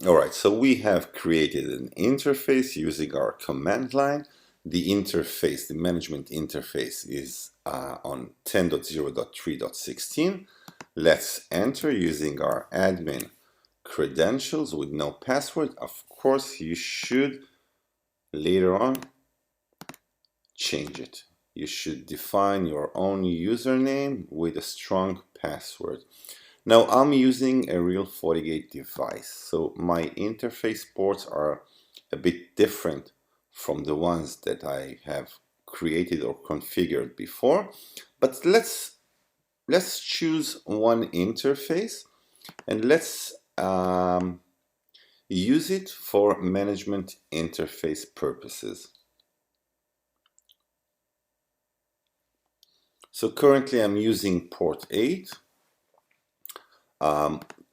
Alright, so we have created an interface using our command line. The interface, the management interface is on 10.0.3.16. Let's enter using our admin credentials with no password. Of course, you should later on change it. You should define your own username with a strong password. Now I'm using a real FortiGate device, so my interface ports are a bit different from the ones that I have created or configured before. But let's choose one interface and let's use it for management interface purposes. So currently I'm using port 8.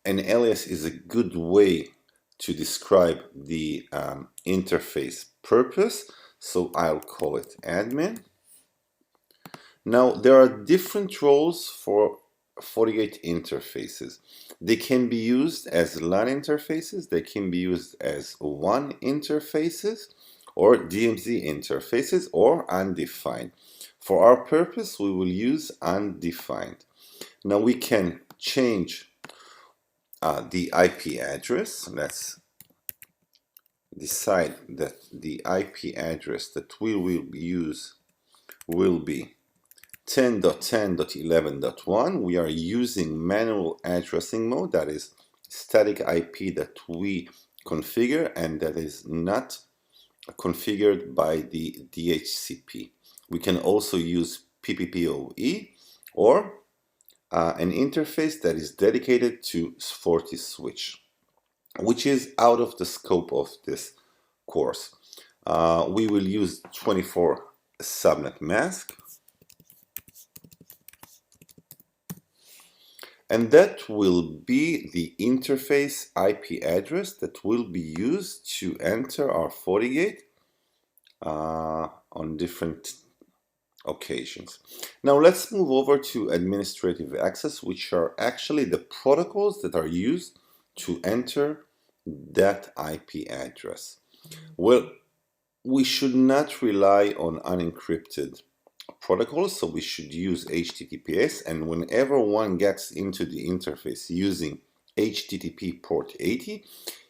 An alias is a good way to describe the interface purpose, so I'll call it admin. Now there are different roles for FortiGate interfaces. They can be used as LAN interfaces, they can be used as WAN interfaces, or DMZ interfaces, or undefined. For our purpose, we will use undefined. Now we can change the IP address. Let's decide that the IP address that we will use will be 10.10.11.1. We are using manual addressing mode, that is static IP that we configure and that is not configured by the DHCP. We can also use PPPoE or an interface that is dedicated to FortiSwitch, which is out of the scope of this course. We will use 24 subnet mask, and that will be the interface IP address that will be used to enter our FortiGate on different occasions. Now let's move over to administrative access, which are actually the protocols that are used to enter that IP address. Well, we should not rely on unencrypted protocols, so we should use HTTPS, and whenever one gets into the interface using HTTP port 80,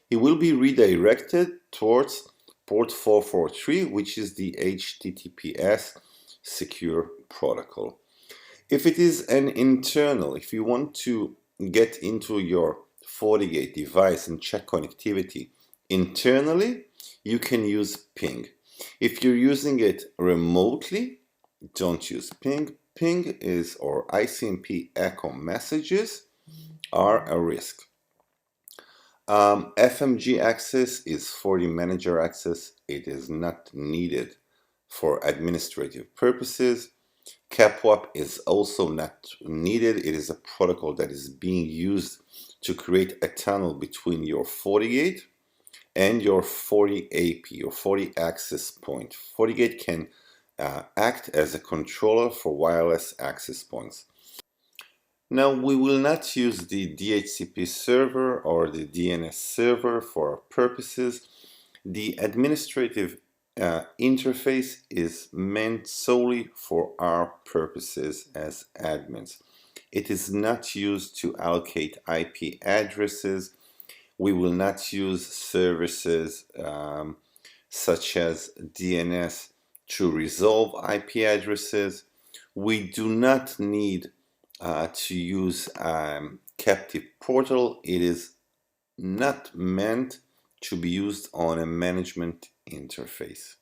it will be redirected towards port 443, which is the HTTPS secure protocol. If it is an internal, if you want to get into your FortiGate device and check connectivity internally, you can use ping. If you're using it remotely, don't use ping. Ping is, or ICMP echo messages are a risk. FMG access is FortiManager access. It is not needed for administrative purposes. CapWAP is also not needed. It is a protocol that is being used to create a tunnel between your FortiGate and your FortiAP, your Forti access point. FortiGate can act as a controller for wireless access points. Now we will not use the DHCP server or the DNS server for our purposes. The administrative interface is meant solely for our purposes as admins. It is not used to allocate IP addresses. We will not use services such as DNS to resolve IP addresses. We do not need to use captive portal. It is not meant to be used on a management interface.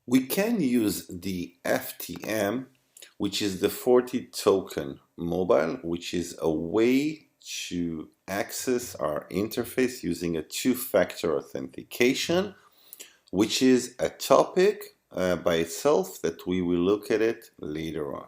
We can use the FTM, which is the Forti token mobile, which is a way to access our interface using a two-factor authentication, which is a topic by itself that we will look at it later on.